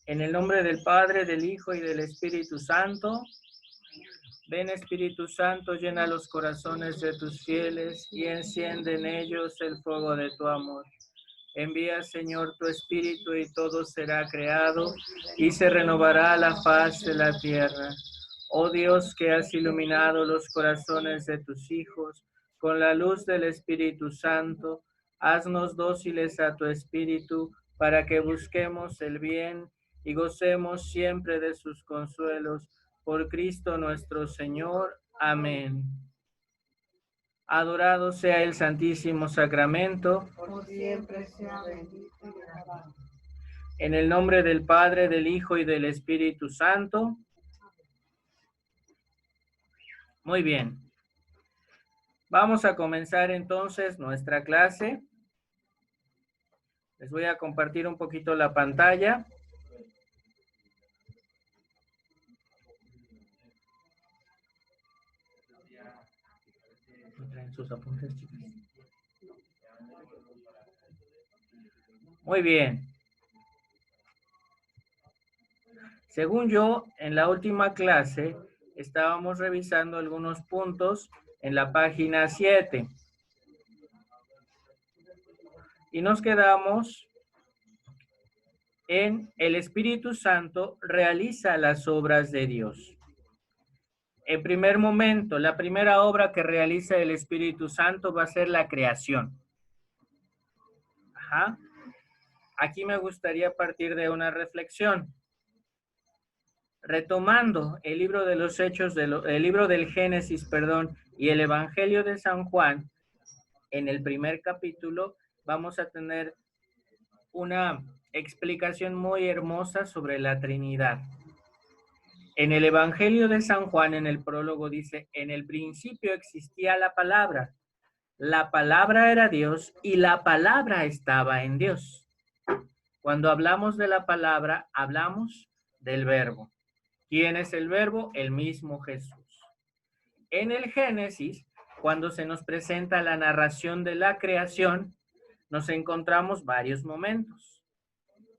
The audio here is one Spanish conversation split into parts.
En el nombre del Padre, del Hijo y del Espíritu Santo. Ven, Espíritu Santo, llena los corazones de tus fieles y enciende en ellos el fuego de tu amor. Envía, Señor, tu Espíritu y todo será creado y se renovará la faz de la tierra. Oh Dios, que has iluminado los corazones de tus hijos con la luz del Espíritu Santo, haznos dóciles a tu Espíritu para que busquemos el bien y gocemos siempre de sus consuelos. Por Cristo nuestro Señor. Amén. Adorado sea el Santísimo Sacramento. Por siempre sea bendito y alabado. En el nombre del Padre, del Hijo y del Espíritu Santo. Muy bien. Vamos a comenzar entonces nuestra clase. Les voy a compartir un poquito la pantalla. ¿Traen sus apuntes, chicas? Muy bien. Según yo, en la última clase estábamos revisando algunos puntos en la página 7. Y nos quedamos en el Espíritu Santo realiza las obras de Dios. En primer momento, la primera obra que realiza el Espíritu Santo va a ser la creación. Ajá. Aquí me gustaría partir de una reflexión. Retomando el libro de los Hechos, el libro del Génesis, y el Evangelio de San Juan, en el primer capítulo vamos a tener una explicación muy hermosa sobre la Trinidad. En el Evangelio de San Juan, en el prólogo dice, en el principio existía la palabra era Dios y la palabra estaba en Dios. Cuando hablamos de la palabra, hablamos del verbo. ¿Quién es el verbo? El mismo Jesús. En el Génesis, cuando se nos presenta la narración de la creación, nos encontramos varios momentos.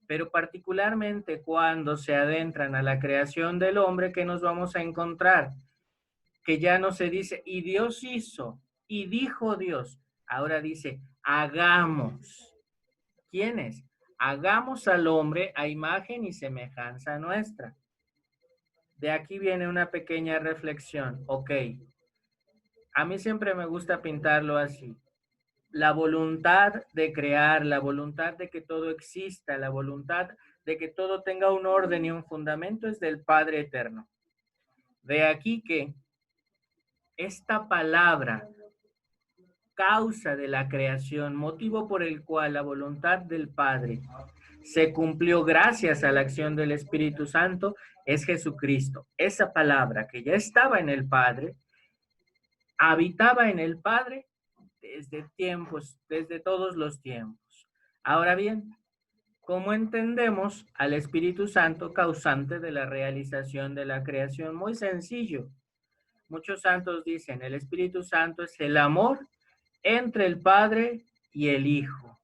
Pero particularmente cuando se adentran a la creación del hombre, ¿qué nos vamos a encontrar? Que ya no se dice, y Dios hizo, y dijo Dios. Ahora dice, hagamos. ¿Quiénes? Hagamos al hombre a imagen y semejanza nuestra. De aquí viene una pequeña reflexión. Ok. A mí siempre me gusta pintarlo así. La voluntad de crear, la voluntad de que todo exista, la voluntad de que todo tenga un orden y un fundamento es del Padre Eterno. De aquí que esta palabra, causa de la creación, motivo por el cual la voluntad del Padre se cumplió gracias a la acción del Espíritu Santo, es Jesucristo. Esa palabra que ya estaba en el Padre, habitaba en el Padre desde todos los tiempos. Ahora bien, ¿cómo entendemos al Espíritu Santo causante de la realización de la creación? Muy sencillo. Muchos santos dicen, el Espíritu Santo es el amor entre el Padre y el Hijo.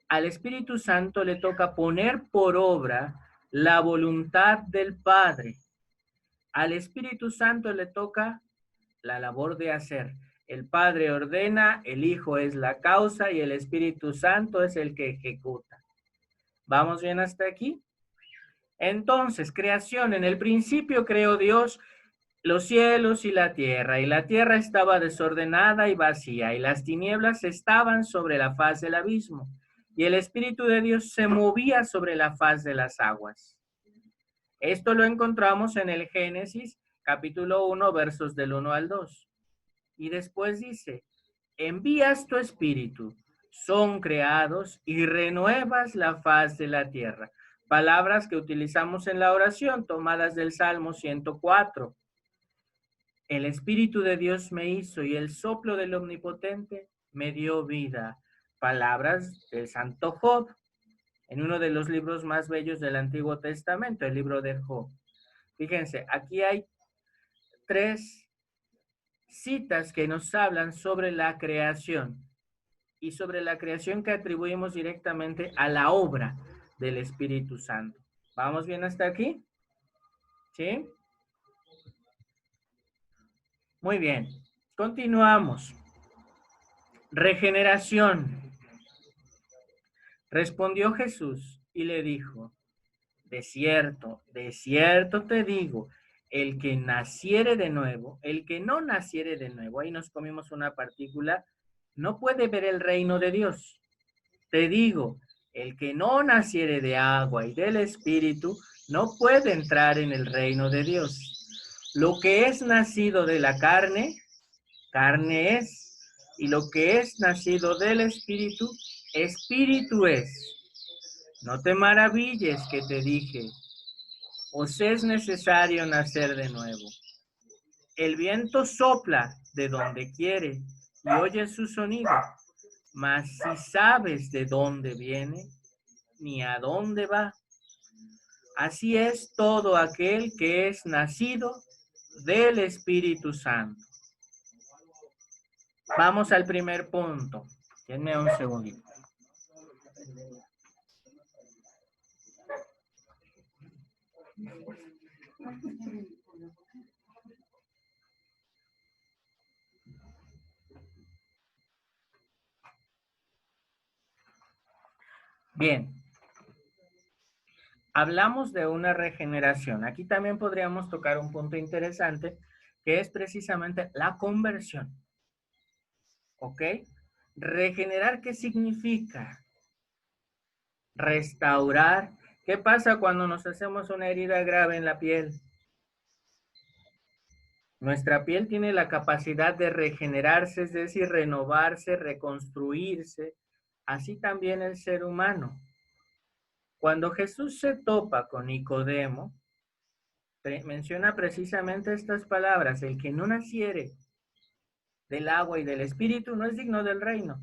Al Espíritu Santo le toca poner por obra la voluntad del Padre. Al Espíritu Santo le toca la labor de hacer. El Padre ordena, el Hijo es la causa y el Espíritu Santo es el que ejecuta. ¿Vamos bien hasta aquí? Entonces, creación. En el principio creó Dios los cielos y la tierra estaba desordenada y vacía, y las tinieblas estaban sobre la faz del abismo, y el Espíritu de Dios se movía sobre la faz de las aguas. Esto lo encontramos en el Génesis, capítulo 1, versos del 1 al 2. Y después dice, envías tu Espíritu, son creados y renuevas la faz de la tierra. Palabras que utilizamos en la oración, tomadas del Salmo 104. El Espíritu de Dios me hizo y el soplo del Omnipotente me dio vida. Palabras del Santo Job, en uno de los libros más bellos del Antiguo Testamento, el libro de Job. Fíjense, aquí hay 3 citas que nos hablan sobre la creación y sobre la creación que atribuimos directamente a la obra del Espíritu Santo. ¿Vamos bien hasta aquí? ¿Sí? Muy bien. Continuamos. Regeneración. Respondió Jesús y le dijo, de cierto te digo, el que naciere de nuevo, el que no naciere de nuevo, ahí nos comimos una partícula, no puede ver el reino de Dios. Te digo, el que no naciere de agua y del Espíritu, no puede entrar en el reino de Dios. Lo que es nacido de la carne, carne es, y lo que es nacido del Espíritu, Espíritu es. No te maravilles que te dije, os es necesario nacer de nuevo. El viento sopla de donde quiere y oyes su sonido, mas si sabes de dónde viene, ni a dónde va. Así es todo aquel que es nacido del Espíritu Santo. Vamos al primer punto. Denme un segundito. Bien. Hablamos de una regeneración. Aquí también podríamos tocar un punto interesante que es precisamente la conversión. ¿Ok? Regenerar, ¿qué significa? Restaurar. ¿Qué pasa cuando nos hacemos una herida grave en la piel? Nuestra piel tiene la capacidad de regenerarse, es decir, renovarse, reconstruirse. Así también el ser humano. Cuando Jesús se topa con Nicodemo, menciona precisamente estas palabras: el que no naciere del agua y del espíritu no es digno del reino.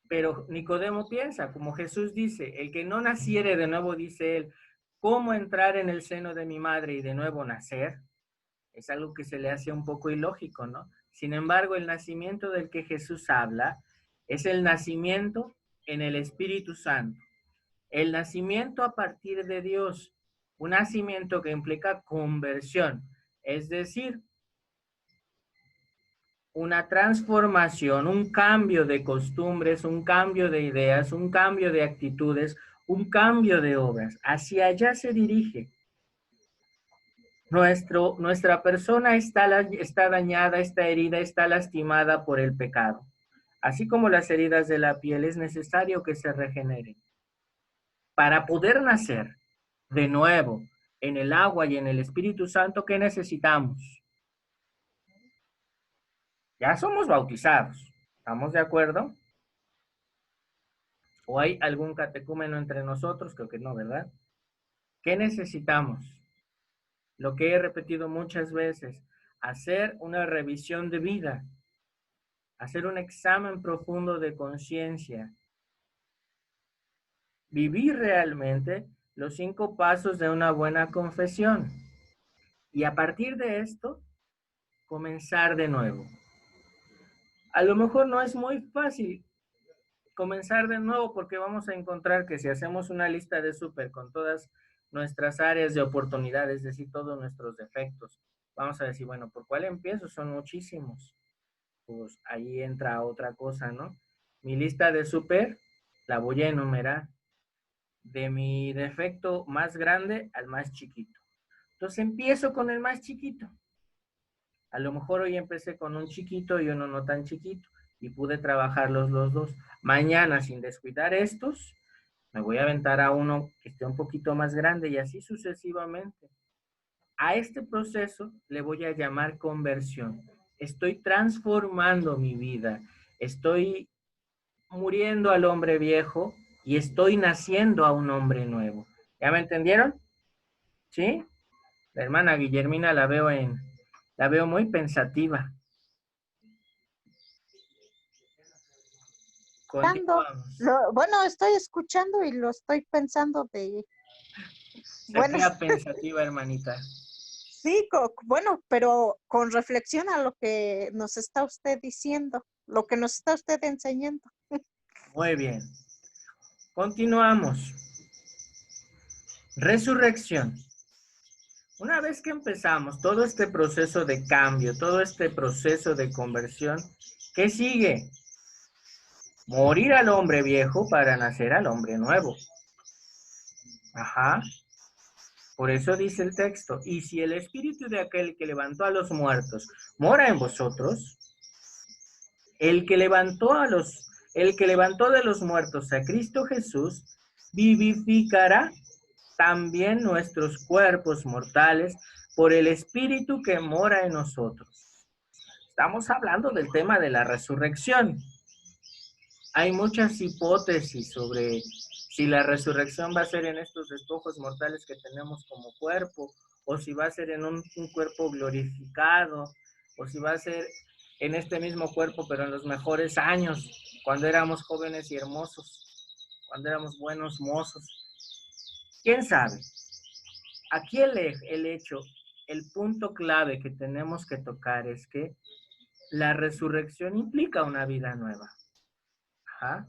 Pero Nicodemo piensa, como Jesús dice, el que no naciere de nuevo, dice él, ¿cómo entrar en el seno de mi madre y de nuevo nacer? Es algo que se le hace un poco ilógico, ¿no? Sin embargo, el nacimiento del que Jesús habla es el nacimiento en el Espíritu Santo, el nacimiento a partir de Dios, un nacimiento que implica conversión, es decir, una transformación, un cambio de costumbres, un cambio de ideas, un cambio de actitudes, un cambio de obras. Hacia allá se dirige. Nuestra persona está dañada, está herida, está lastimada por el pecado. Así como las heridas de la piel, es necesario que se regeneren. Para poder nacer de nuevo en el agua y en el Espíritu Santo, ¿qué necesitamos? Ya somos bautizados. ¿Estamos de acuerdo? ¿O hay algún catecúmeno entre nosotros? Creo que no, ¿verdad? ¿Qué necesitamos? Lo que he repetido muchas veces, hacer una revisión de vida, hacer un examen profundo de conciencia, vivir realmente los 5 pasos de una buena confesión y a partir de esto, comenzar de nuevo. A lo mejor no es muy fácil comenzar de nuevo porque vamos a encontrar que si hacemos una lista de súper con todas nuestras áreas de oportunidad, es decir, todos nuestros defectos, vamos a decir, bueno, ¿por cuál empiezo? Son muchísimos. Pues ahí entra otra cosa, ¿no? Mi lista de súper la voy a enumerar de mi defecto más grande al más chiquito. Entonces empiezo con el más chiquito. A lo mejor hoy empecé con un chiquito y uno no tan chiquito y pude trabajarlos los dos. Mañana, sin descuidar estos, me voy a aventar a uno que esté un poquito más grande y así sucesivamente. A este proceso le voy a llamar conversión. Estoy transformando mi vida. Estoy muriendo al hombre viejo y estoy naciendo a un hombre nuevo. ¿Ya me entendieron? ¿Sí? La hermana Guillermina la veo muy pensativa. Continuamos. Bueno, estoy escuchando y lo estoy pensando de, Se bueno, queda pensativa, hermanita. sí, bueno, pero con reflexión a lo que nos está usted diciendo, lo que nos está usted enseñando. Muy bien. Continuamos. Resurrección. Una vez que empezamos todo este proceso de cambio, todo este proceso de conversión, ¿qué sigue? Morir al hombre viejo para nacer al hombre nuevo. Ajá. Por eso dice el texto, y si el espíritu de aquel que levantó a los muertos mora en vosotros, el que levantó de los muertos a Cristo Jesús, vivificará también nuestros cuerpos mortales por el espíritu que mora en nosotros. Estamos hablando del tema de la resurrección. Hay muchas hipótesis sobre si la resurrección va a ser en estos despojos mortales que tenemos como cuerpo, o si va a ser en un cuerpo glorificado, o si va a ser en este mismo cuerpo, pero en los mejores años, cuando éramos jóvenes y hermosos, cuando éramos buenos mozos. ¿Quién sabe? Aquí el hecho, el punto clave que tenemos que tocar es que la resurrección implica una vida nueva. Ajá.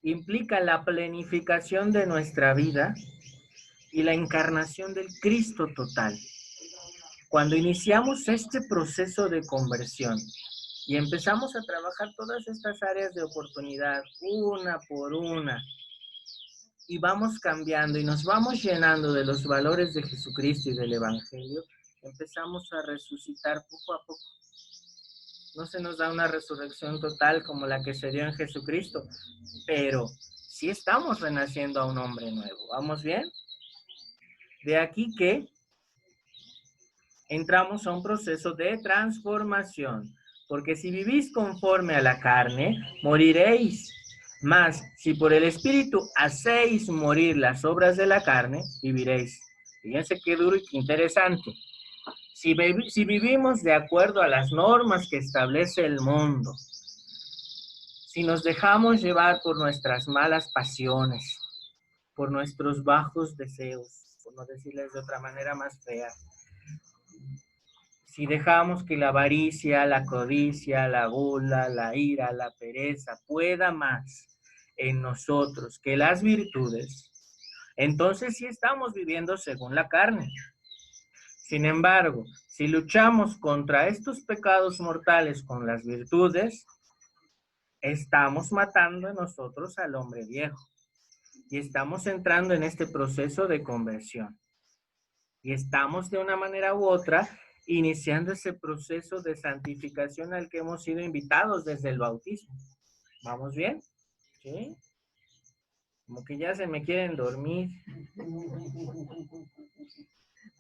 Implica la plenificación de nuestra vida y la encarnación del Cristo total. Cuando iniciamos este proceso de conversión y empezamos a trabajar todas estas áreas de oportunidad una por una y vamos cambiando y nos vamos llenando de los valores de Jesucristo y del Evangelio, empezamos a resucitar poco a poco. No se nos da una resurrección total como la que se dio en Jesucristo, pero sí estamos renaciendo a un hombre nuevo. ¿Vamos bien? De aquí que entramos a un proceso de transformación, porque si vivís conforme a la carne, moriréis. Mas, si por el Espíritu hacéis morir las obras de la carne, viviréis. Fíjense qué duro y qué interesante. Si vivimos de acuerdo a las normas que establece el mundo, si nos dejamos llevar por nuestras malas pasiones, por nuestros bajos deseos, por no decirles de otra manera más fea, si dejamos que la avaricia, la codicia, la gula, la ira, la pereza pueda más en nosotros que las virtudes, entonces sí estamos viviendo según la carne. Sin embargo, si luchamos contra estos pecados mortales con las virtudes, estamos matando en nosotros al hombre viejo y estamos entrando en este proceso de conversión. Y estamos de una manera u otra iniciando ese proceso de santificación al que hemos sido invitados desde el bautismo. ¿Vamos bien? ¿Sí? Como que ya se me quieren dormir.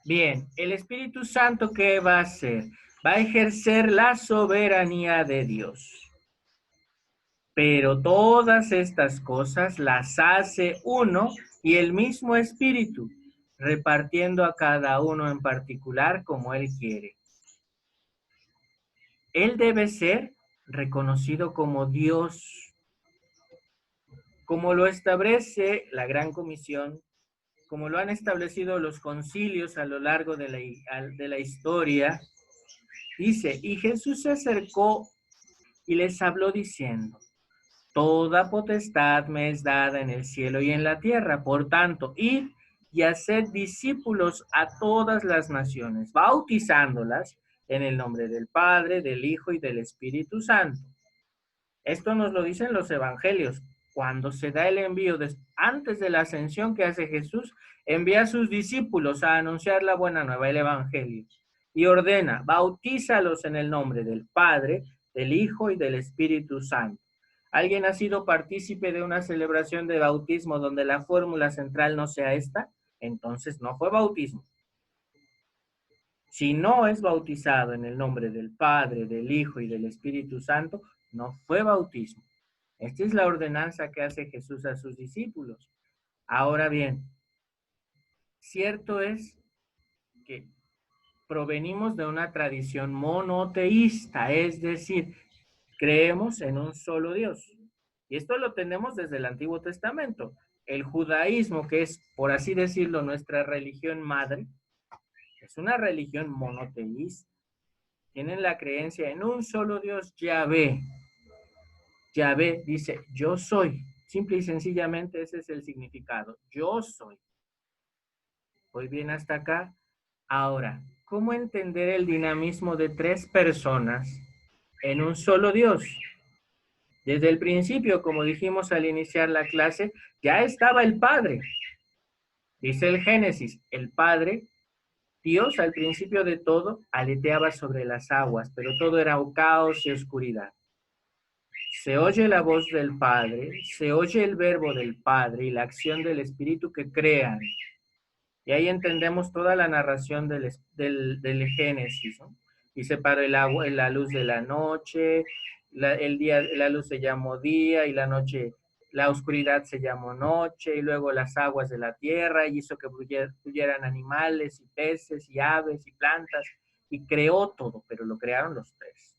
Bien, el Espíritu Santo, ¿qué va a hacer? Va a ejercer la soberanía de Dios. Pero todas estas cosas las hace uno y el mismo Espíritu, repartiendo a cada uno en particular como Él quiere. Él debe ser reconocido como Dios, como lo establece la Gran Comisión, como lo han establecido los concilios a lo largo de la historia. Dice, y Jesús se acercó y les habló diciendo, toda potestad me es dada en el cielo y en la tierra, por tanto, id y haced discípulos a todas las naciones, bautizándolas en el nombre del Padre, del Hijo y del Espíritu Santo. Esto nos lo dicen los evangelios. Cuando se da el envío, antes de la ascensión que hace Jesús, envía a sus discípulos a anunciar la buena nueva, el evangelio, y ordena, bautízalos en el nombre del Padre, del Hijo y del Espíritu Santo. ¿Alguien ha sido partícipe de una celebración de bautismo donde la fórmula central no sea esta? Entonces no fue bautismo. Si no es bautizado en el nombre del Padre, del Hijo y del Espíritu Santo, no fue bautismo. Esta es la ordenanza que hace Jesús a sus discípulos. Ahora bien, cierto es que provenimos de una tradición monoteísta, es decir, creemos en un solo Dios. Y esto lo tenemos desde el Antiguo Testamento. El judaísmo, que es, por así decirlo, nuestra religión madre, es una religión monoteísta. Tienen la creencia en un solo Dios, Yahvé. Yahvé dice, yo soy. Simple y sencillamente ese es el significado. Yo soy. ¿Voy bien hasta acá? Ahora, ¿cómo entender el dinamismo de tres personas en un solo Dios? Desde el principio, como dijimos al iniciar la clase, ya estaba el Padre. Dice el Génesis, el Padre, Dios al principio de todo, aleteaba sobre las aguas, pero todo era caos y oscuridad. Se oye la voz del Padre, se oye el verbo del Padre y la acción del Espíritu que crean. Y ahí entendemos toda la narración del Génesis, ¿no? Y separó el agua, la luz de la noche, el día, la luz se llamó día y la noche, la oscuridad se llamó noche, y luego las aguas de la tierra, y hizo que fluyeran animales y peces y aves y plantas, y creó todo, pero lo crearon los tres.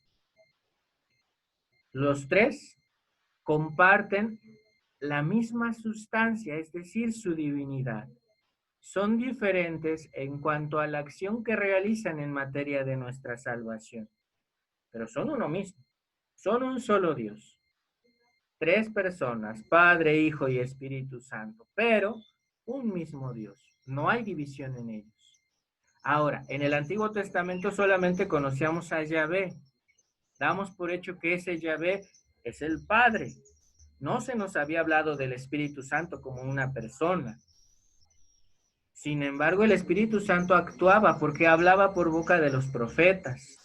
Los tres comparten la misma sustancia, es decir, su divinidad. Son diferentes en cuanto a la acción que realizan en materia de nuestra salvación, pero son uno mismo, son un solo Dios. Tres personas, Padre, Hijo y Espíritu Santo, pero un mismo Dios. No hay división en ellos. Ahora, en el Antiguo Testamento solamente conocíamos a Yahvé. Damos por hecho que ese Yahvé es el Padre. No se nos había hablado del Espíritu Santo como una persona. Sin embargo, el Espíritu Santo actuaba porque hablaba por boca de los profetas.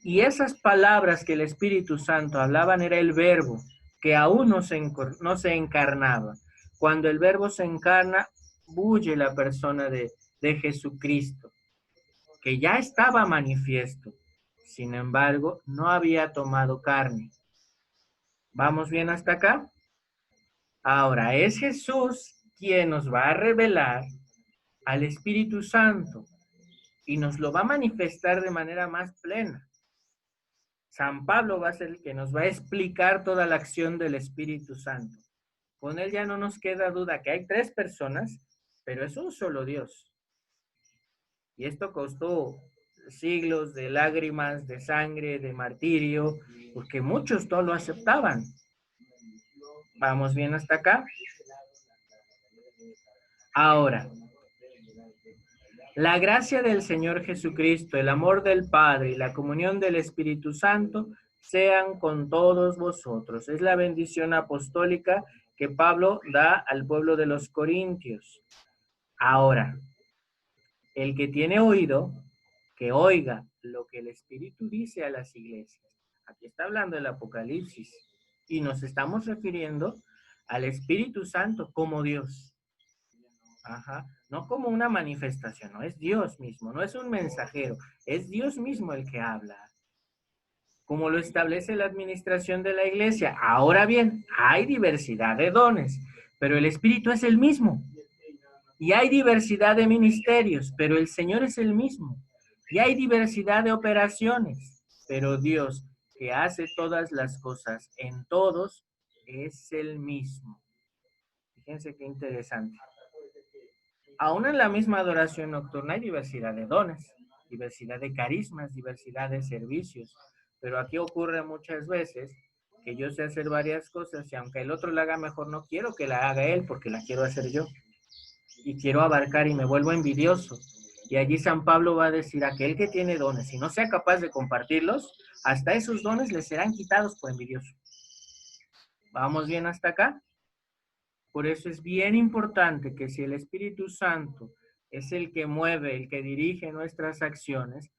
Y esas palabras que el Espíritu Santo hablaban era el verbo, que aún no se encarnaba. Cuando el verbo se encarna, bulle la persona de Jesucristo, que ya estaba manifiesto. Sin embargo, no había tomado carne. ¿Vamos bien hasta acá? Ahora, es Jesús quien nos va a revelar al Espíritu Santo y nos lo va a manifestar de manera más plena. San Pablo va a ser el que nos va a explicar toda la acción del Espíritu Santo. Con él ya no nos queda duda que hay tres personas, pero es un solo Dios. Y esto costó siglos de lágrimas, de sangre, de martirio, porque muchos no lo aceptaban. ¿Vamos bien hasta acá? Ahora, la gracia del Señor Jesucristo, el amor del Padre y la comunión del Espíritu Santo sean con todos vosotros. Es la bendición apostólica que Pablo da al pueblo de los Corintios. Ahora, el que tiene oído, que oiga lo que el Espíritu dice a las iglesias. Aquí está hablando el Apocalipsis y nos estamos refiriendo al Espíritu Santo como Dios. Ajá. No como una manifestación, no es Dios mismo, no es un mensajero, es Dios mismo el que habla, como lo establece la administración de la iglesia. Ahora bien, hay diversidad de dones, pero el Espíritu es el mismo. Y hay diversidad de ministerios, pero el Señor es el mismo. Y hay diversidad de operaciones, pero Dios, que hace todas las cosas en todos, es el mismo. Fíjense qué interesante. Aún en la misma adoración nocturna hay diversidad de dones, diversidad de carismas, diversidad de servicios, pero aquí ocurre muchas veces que yo sé hacer varias cosas y aunque el otro la haga mejor, no quiero que la haga él porque la quiero hacer yo y quiero abarcar y me vuelvo envidioso. Y allí San Pablo va a decir, aquel que tiene dones y no sea capaz de compartirlos, hasta esos dones le serán quitados por envidioso. ¿Vamos bien hasta acá? Por eso es bien importante que si el Espíritu Santo es el que mueve, el que dirige nuestras acciones,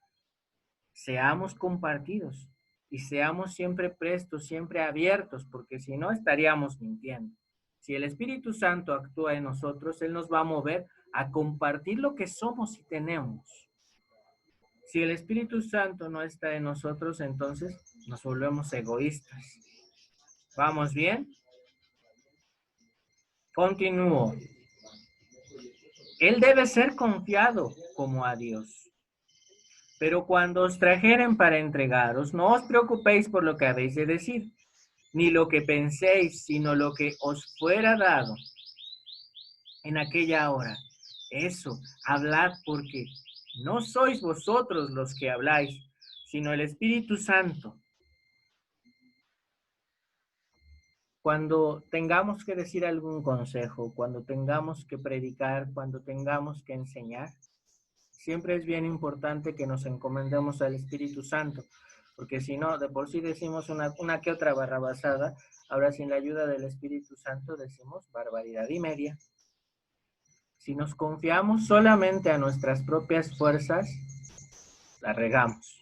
seamos compartidos y seamos siempre prestos, siempre abiertos, porque si no estaríamos mintiendo. Si el Espíritu Santo actúa en nosotros, Él nos va a mover a compartir lo que somos y tenemos. Si el Espíritu Santo no está en nosotros, entonces nos volvemos egoístas. ¿Vamos bien? Continúo. Él debe ser confiado como a Dios. Pero cuando os trajeren para entregaros, no os preocupéis por lo que habéis de decir, ni lo que penséis, sino lo que os fuera dado en aquella hora. Eso, hablad porque no sois vosotros los que habláis, sino el Espíritu Santo. cuando tengamos que decir algún consejo, cuando tengamos que predicar, cuando tengamos que enseñar, siempre es bien importante que nos encomendemos al Espíritu Santo, porque si no, de por sí decimos una que otra barrabasada, ahora sin la ayuda del Espíritu Santo decimos barbaridad y media. Si nos confiamos solamente a nuestras propias fuerzas, la regamos.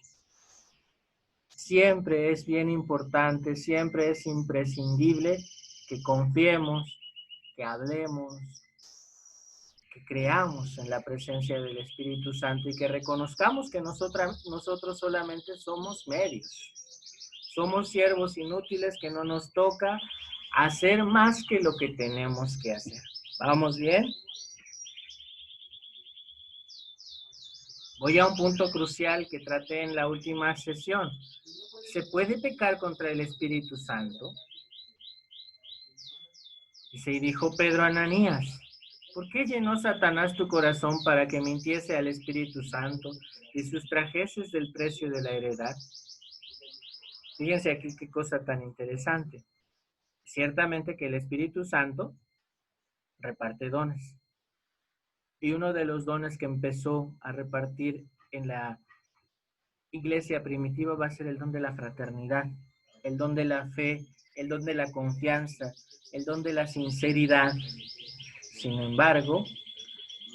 Siempre es bien importante, siempre es imprescindible que confiemos, que hablemos, que creamos en la presencia del Espíritu Santo y que reconozcamos que nosotros solamente somos medios. Somos siervos inútiles que no nos toca hacer más que lo que tenemos que hacer. ¿Vamos bien? Voy a un punto crucial que traté en la última sesión. ¿Se puede pecar contra el Espíritu Santo? Y dijo Pedro a Ananías, ¿por qué llenó Satanás tu corazón para que mintiese al Espíritu Santo y sustrajeses del precio de la heredad? Fíjense aquí qué cosa tan interesante. Ciertamente que el Espíritu Santo reparte dones. Y uno de los dones que empezó a repartir en la iglesia primitiva va a ser el don de la fraternidad, el don de la fe, el don de la confianza, el don de la sinceridad. Sin embargo,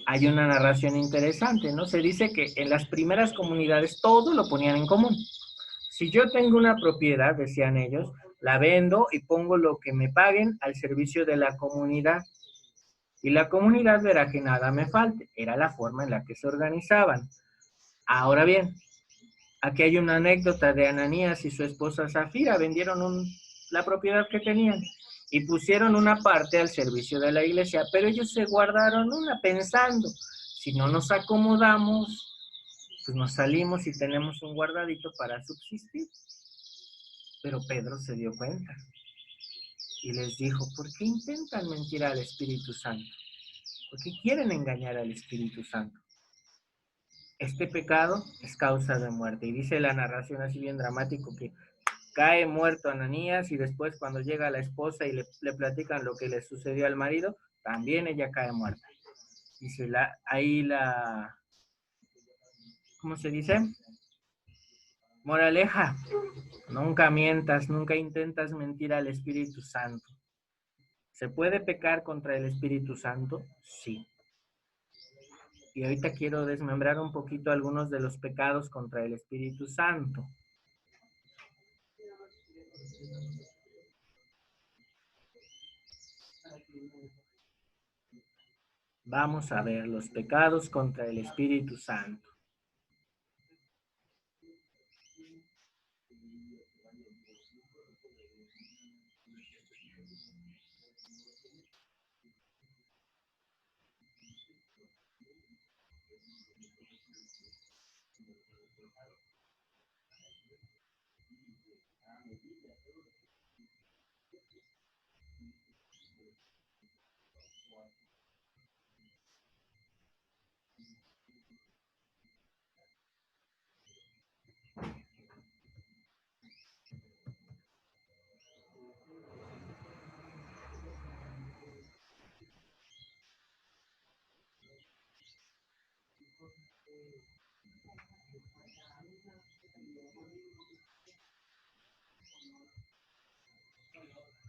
hay una narración interesante, ¿no? Se dice que en las primeras comunidades todo lo ponían en común. Si yo tengo una propiedad, decían ellos, la vendo y pongo lo que me paguen al servicio de la comunidad. Y la comunidad verá que nada me falte. Era la forma en la que se organizaban. Ahora bien, aquí hay una anécdota de Ananías y su esposa Zafira. Vendieron la propiedad que tenían y pusieron una parte al servicio de la iglesia, pero ellos se guardaron una pensando, si no nos acomodamos, pues nos salimos y tenemos un guardadito para subsistir. Pero Pedro se dio cuenta y les dijo, ¿por qué intentan mentir al Espíritu Santo? ¿Por qué quieren engañar al Espíritu Santo? Este pecado es causa de muerte. Y dice la narración así bien dramático que cae muerto Ananías y después cuando llega la esposa y le platican lo que le sucedió al marido, también ella cae muerta. Dice ¿cómo se dice? Moraleja, nunca mientas, nunca intentas mentir al Espíritu Santo. ¿Se puede pecar contra el Espíritu Santo? Sí. Y ahorita quiero desmembrar un poquito algunos de los pecados contra el Espíritu Santo. Vamos a ver los pecados contra el Espíritu Santo.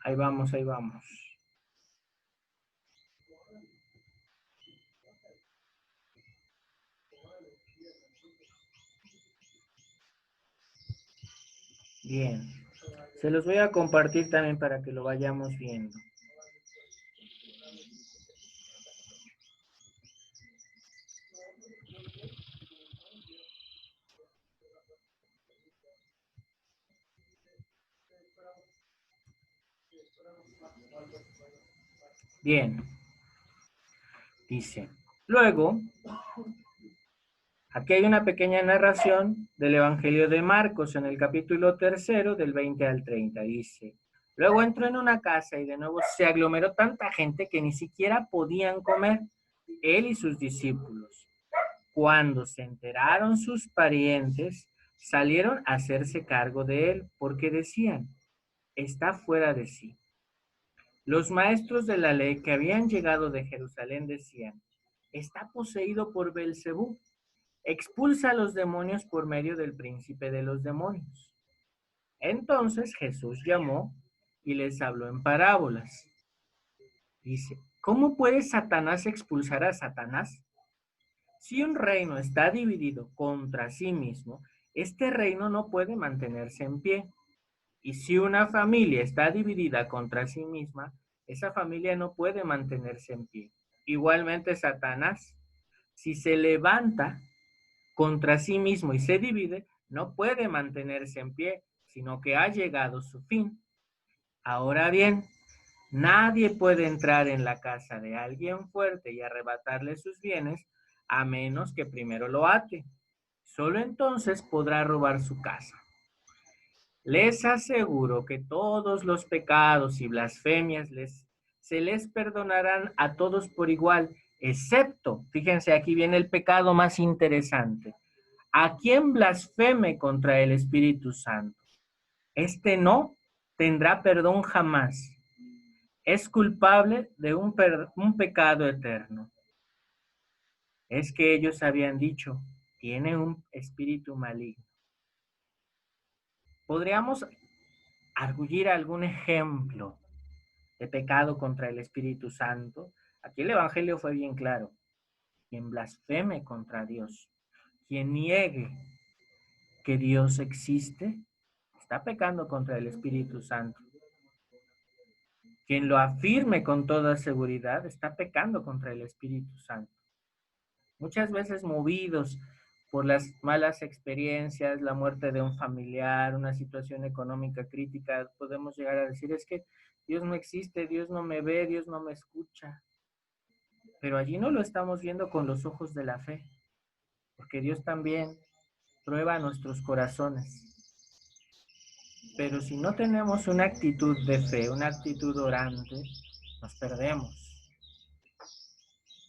Ahí vamos, ahí vamos. Bien. Se los voy a compartir también para que lo vayamos viendo. Bien. Dice, luego, aquí hay una pequeña narración del Evangelio de Marcos en el capítulo 3, del 20 al 30. Dice, luego entró en una casa y de nuevo se aglomeró tanta gente que ni siquiera podían comer, él y sus discípulos. Cuando se enteraron sus parientes, salieron a hacerse cargo de él porque decían, está fuera de sí. Los maestros de la ley que habían llegado de Jerusalén decían: está poseído por Belcebú, expulsa a los demonios por medio del príncipe de los demonios. Entonces Jesús llamó y les habló en parábolas. Dice: ¿cómo puede Satanás expulsar a Satanás? Si un reino está dividido contra sí mismo, este reino no puede mantenerse en pie. Y si una familia está dividida contra sí misma, esa familia no puede mantenerse en pie. Igualmente Satanás, si se levanta contra sí mismo y se divide, no puede mantenerse en pie, sino que ha llegado su fin. Ahora bien, nadie puede entrar en la casa de alguien fuerte y arrebatarle sus bienes a menos que primero lo ate. Solo entonces podrá robar su casa. Les aseguro que todos los pecados y blasfemias se les perdonarán a todos por igual, excepto, fíjense, aquí viene el pecado más interesante, a quien blasfeme contra el Espíritu Santo. Este no tendrá perdón jamás. Es culpable de un pecado eterno. Es que ellos habían dicho: tiene un espíritu maligno. Podríamos arguir algún ejemplo de pecado contra el Espíritu Santo. Aquí el Evangelio fue bien claro: quien blasfeme contra Dios, quien niegue que Dios existe, está pecando contra el Espíritu Santo. Quien lo afirme con toda seguridad está pecando contra el Espíritu Santo. Muchas veces movidos por las malas experiencias, la muerte de un familiar, una situación económica crítica, podemos llegar a decir: es que Dios no existe, Dios no me ve, Dios no me escucha. Pero allí no lo estamos viendo con los ojos de la fe, porque Dios también prueba nuestros corazones. Pero si no tenemos una actitud de fe, una actitud orante, nos perdemos.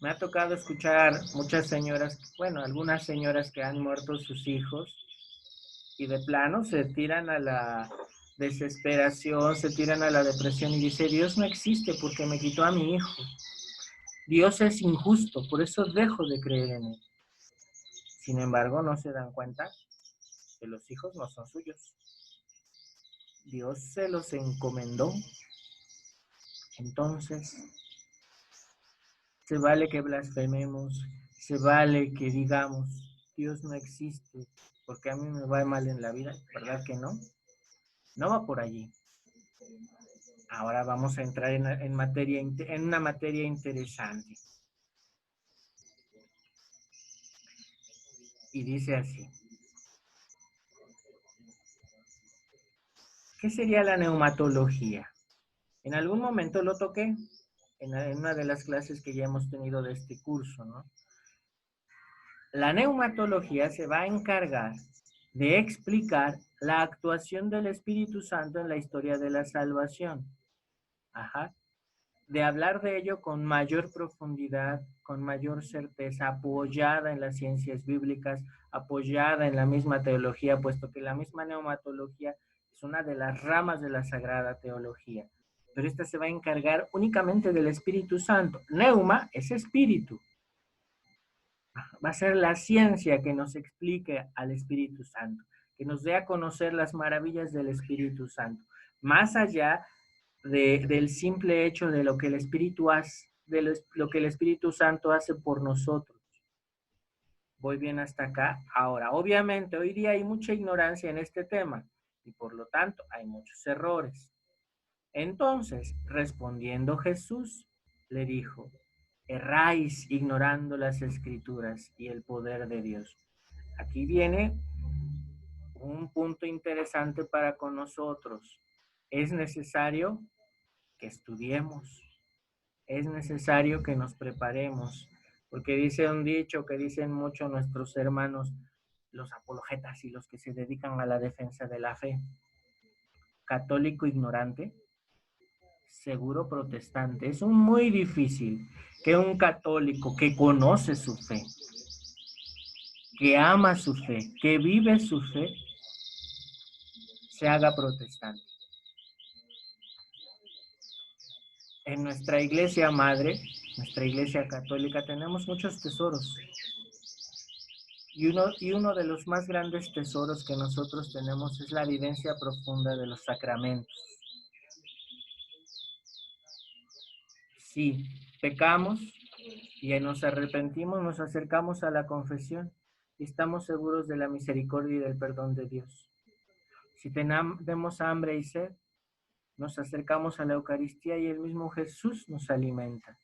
Me ha tocado escuchar muchas señoras, bueno, algunas señoras que han muerto sus hijos y de plano se tiran a la desesperación, se tiran a la depresión y dice: Dios no existe porque me quitó a mi hijo. Dios es injusto, por eso dejo de creer en él. Sin embargo, no se dan cuenta que los hijos no son suyos. Dios se los encomendó. Entonces, se vale que blasfememos, se vale que digamos: Dios no existe porque a mí me va mal en la vida. ¿Verdad que no? No va por allí. Ahora vamos a entrar en una materia interesante. Y dice así: ¿qué sería la neumatología? En algún momento lo toqué en una de las clases que ya hemos tenido de este curso, ¿no? La neumatología se va a encargar de explicar la actuación del Espíritu Santo en la historia de la salvación. Ajá. De hablar de ello con mayor profundidad, con mayor certeza, apoyada en las ciencias bíblicas, apoyada en la misma teología, puesto que la misma neumatología es una de las ramas de la Sagrada Teología. Pero esta se va a encargar únicamente del Espíritu Santo. Neuma es espíritu. Va a ser la ciencia que nos explique al Espíritu Santo, que nos dé a conocer las maravillas del Espíritu Santo, más allá del simple hecho de lo que el Espíritu hace, de lo que el Espíritu Santo hace por nosotros. ¿Voy bien hasta acá? Ahora, obviamente, hoy día hay mucha ignorancia en este tema y por lo tanto hay muchos errores. Entonces, respondiendo Jesús, le dijo: erráis ignorando las Escrituras y el poder de Dios. Aquí viene un punto interesante para con nosotros. Es necesario que estudiemos, es necesario que nos preparemos, porque dice un dicho que dicen mucho nuestros hermanos, los apologetas y los que se dedican a la defensa de la fe: católico ignorante, seguro protestante. Es muy difícil que un católico que conoce su fe, que ama su fe, que vive su fe, se haga protestante. En nuestra iglesia madre, nuestra iglesia católica, tenemos muchos tesoros. Y uno de los más grandes tesoros que nosotros tenemos es la vivencia profunda de los sacramentos. Si pecamos y nos arrepentimos, nos acercamos a la confesión y estamos seguros de la misericordia y del perdón de Dios. Si tenemos hambre y sed, nos acercamos a la Eucaristía y el mismo Jesús nos alimenta.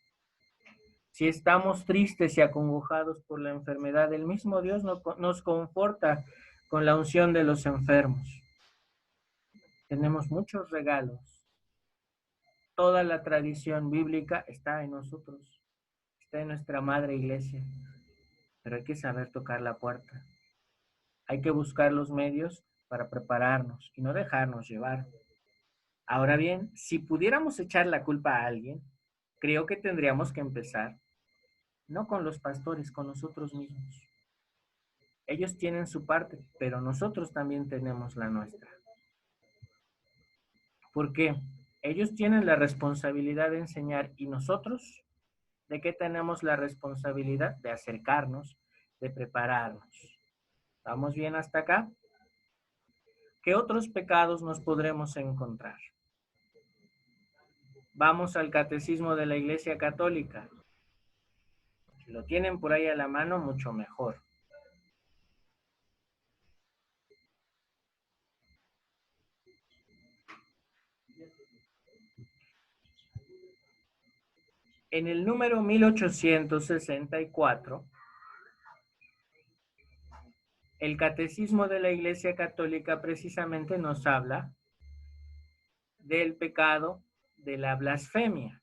Si estamos tristes y acongojados por la enfermedad, el mismo Dios nos conforta con la unción de los enfermos. Tenemos muchos regalos. Toda la tradición bíblica está en nosotros, está en nuestra madre iglesia, pero hay que saber tocar la puerta. Hay que buscar los medios para prepararnos y no dejarnos llevar. Ahora bien, si pudiéramos echar la culpa a alguien, creo que tendríamos que empezar, no con los pastores, con nosotros mismos. Ellos tienen su parte, pero nosotros también tenemos la nuestra. ¿Por qué? Ellos tienen la responsabilidad de enseñar y nosotros, ¿de qué tenemos la responsabilidad? De acercarnos, de prepararnos. ¿Vamos bien hasta acá? ¿Qué otros pecados nos podremos encontrar? Vamos al Catecismo de la Iglesia Católica. Si lo tienen por ahí a la mano, mucho mejor. En el número 1864, el Catecismo de la Iglesia Católica precisamente nos habla del pecado de la blasfemia.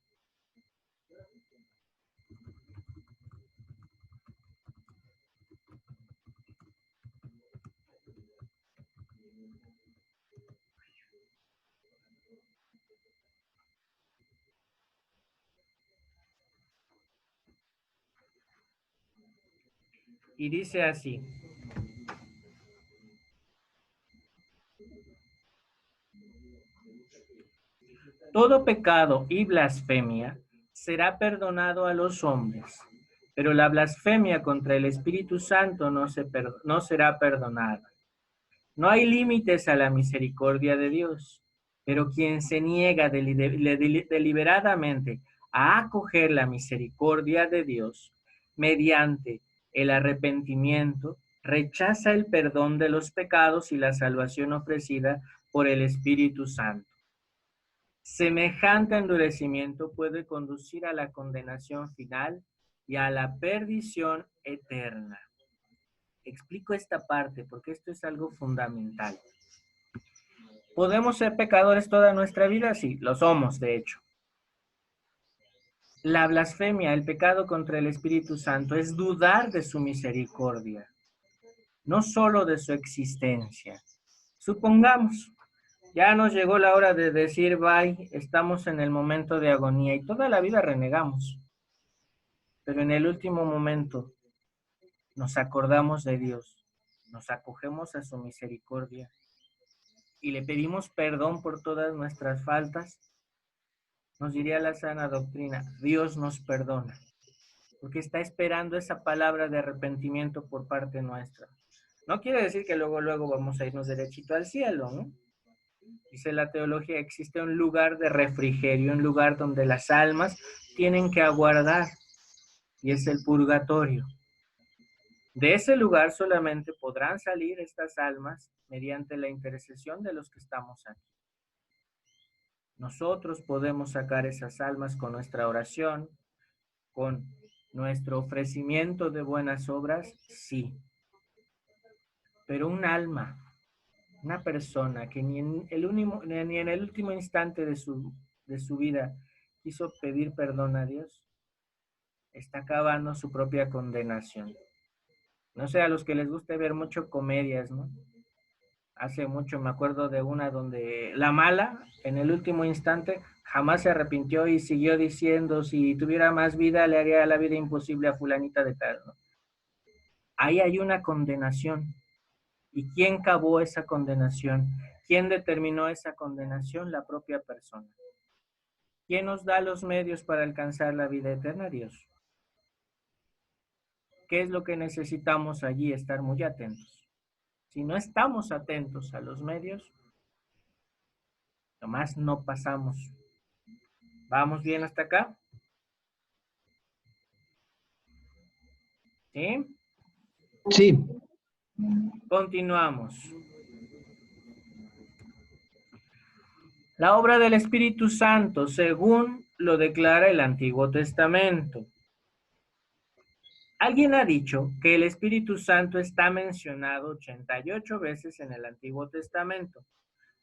Y dice así: todo pecado y blasfemia será perdonado a los hombres, pero la blasfemia contra el Espíritu Santo no será perdonada. No hay límites a la misericordia de Dios, pero quien se niega deliberadamente a acoger la misericordia de Dios mediante el arrepentimiento, rechaza el perdón de los pecados y la salvación ofrecida por el Espíritu Santo. Semejante endurecimiento puede conducir a la condenación final y a la perdición eterna. Explico esta parte porque esto es algo fundamental. ¿Podemos ser pecadores toda nuestra vida? Sí, lo somos, de hecho. La blasfemia, el pecado contra el Espíritu Santo, es dudar de su misericordia, no solo de su existencia. Supongamos, ya nos llegó la hora de decir bye, estamos en el momento de agonía y toda la vida renegamos. Pero en el último momento nos acordamos de Dios, nos acogemos a su misericordia y le pedimos perdón por todas nuestras faltas. Nos diría la sana doctrina, Dios nos perdona, porque está esperando esa palabra de arrepentimiento por parte nuestra. No quiere decir que luego vamos a irnos derechito al cielo, ¿no? Dice la teología, existe un lugar de refrigerio, un lugar donde las almas tienen que aguardar, y es el purgatorio. De ese lugar solamente podrán salir estas almas mediante la intercesión de los que estamos aquí. Nosotros podemos sacar esas almas con nuestra oración, con nuestro ofrecimiento de buenas obras, sí. Pero un alma, una persona que ni en el último instante de su vida quiso pedir perdón a Dios, está acabando su propia condenación. No sé, a los que les gusta ver mucho comedias, ¿no? Hace mucho me acuerdo de una donde la mala, en el último instante, jamás se arrepintió y siguió diciendo, si tuviera más vida, le haría la vida imposible a fulanita de tal, ¿no? Ahí hay una condenación. ¿Y quién cavó esa condenación? ¿Quién determinó esa condenación? La propia persona. ¿Quién nos da los medios para alcanzar la vida eterna? Dios. ¿Qué es lo que necesitamos allí? Estar muy atentos. Si no estamos atentos a los medios, nomás no pasamos. ¿Vamos bien hasta acá? ¿Sí? Sí. Continuamos. La obra del Espíritu Santo, según lo declara el Antiguo Testamento. Alguien ha dicho que el Espíritu Santo está mencionado 88 veces en el Antiguo Testamento.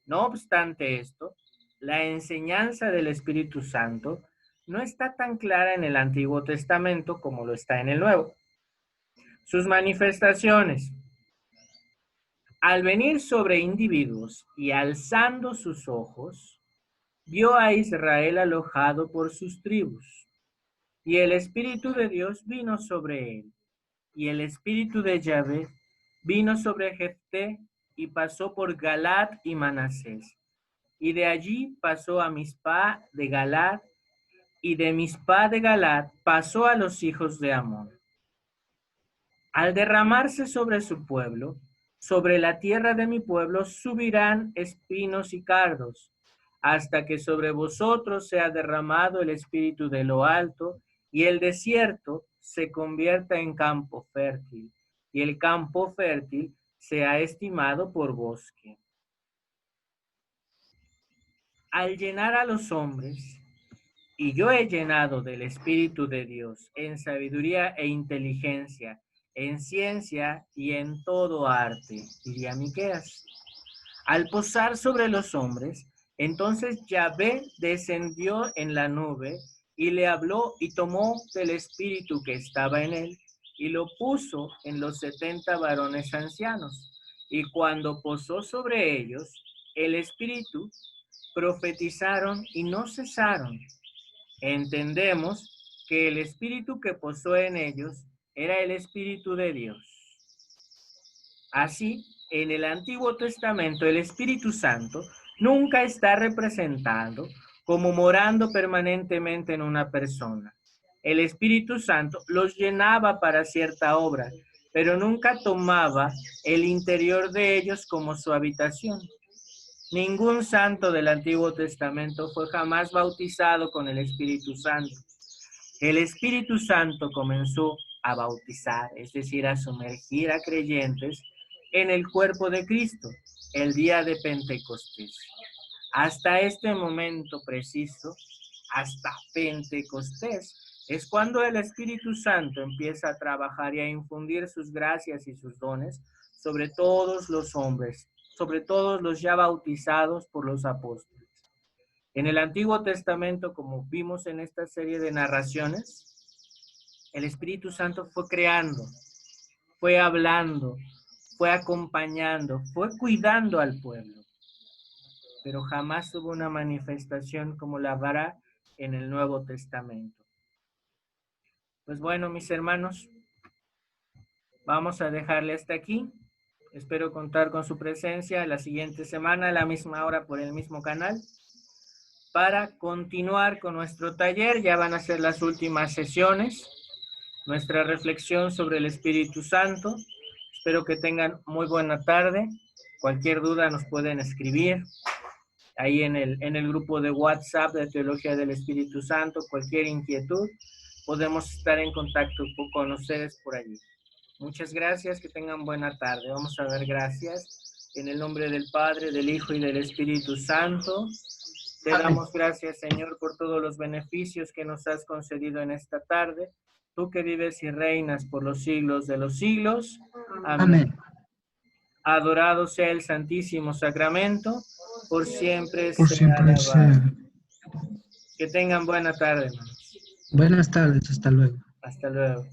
No obstante esto, la enseñanza del Espíritu Santo no está tan clara en el Antiguo Testamento como lo está en el Nuevo. Sus manifestaciones, al venir sobre individuos y alzando sus ojos, vio a Israel alojado por sus tribus, y el Espíritu de Dios vino sobre él, y el Espíritu de Yahvé vino sobre Jefté, y pasó por Galaad y Manasés, y de allí pasó a Mizpá de Galaad, y de Mizpá de Galaad pasó a los hijos de Amón. Al derramarse sobre su pueblo, sobre la tierra de mi pueblo subirán espinos y cardos, hasta que sobre vosotros sea derramado el espíritu de lo alto, y el desierto se convierta en campo fértil, y el campo fértil sea estimado por bosque. Al llenar a los hombres, y yo he llenado del Espíritu de Dios en sabiduría e inteligencia, en ciencia y en todo arte, diría Miqueas. Al posar sobre los hombres, entonces Yahvé descendió en la nube y le habló y tomó del espíritu que estaba en él y lo puso en los 70 varones ancianos. Y cuando posó sobre ellos, el espíritu profetizaron y no cesaron. Entendemos que el espíritu que posó en ellos era el Espíritu de Dios. Así, en el Antiguo Testamento, el Espíritu Santo nunca está representado como morando permanentemente en una persona. El Espíritu Santo los llenaba para cierta obra, pero nunca tomaba el interior de ellos como su habitación. Ningún santo del Antiguo Testamento fue jamás bautizado con el Espíritu Santo. El Espíritu Santo comenzó a bautizar, es decir, a sumergir a creyentes en el cuerpo de Cristo, el día de Pentecostés. Hasta este momento preciso, hasta Pentecostés, es cuando el Espíritu Santo empieza a trabajar y a infundir sus gracias y sus dones sobre todos los hombres, sobre todos los ya bautizados por los apóstoles. En el Antiguo Testamento, como vimos en esta serie de narraciones, el Espíritu Santo fue creando, fue hablando, fue acompañando, fue cuidando al pueblo, pero jamás hubo una manifestación como la habrá en el Nuevo Testamento. Pues bueno, mis hermanos, vamos a dejarle hasta aquí. Espero contar con su presencia la siguiente semana a la misma hora por el mismo canal para continuar con nuestro taller. Ya van a ser las últimas sesiones, nuestra reflexión sobre el Espíritu Santo. Espero que tengan muy buena tarde. Cualquier duda nos pueden escribir ahí en el grupo de WhatsApp de Teología del Espíritu Santo. Cualquier inquietud, podemos estar en contacto con ustedes por allí. Muchas gracias, que tengan buena tarde. Vamos a dar gracias en el nombre del Padre, del Hijo y del Espíritu Santo. Te damos gracias, Señor, por todos los beneficios que nos has concedido en esta tarde. Tú que vives y reinas por los siglos de los siglos. Amén. Adorado sea el Santísimo Sacramento, por siempre sea alabado. Que tengan buena tarde, hermanos. Buenas tardes, hasta luego. Hasta luego.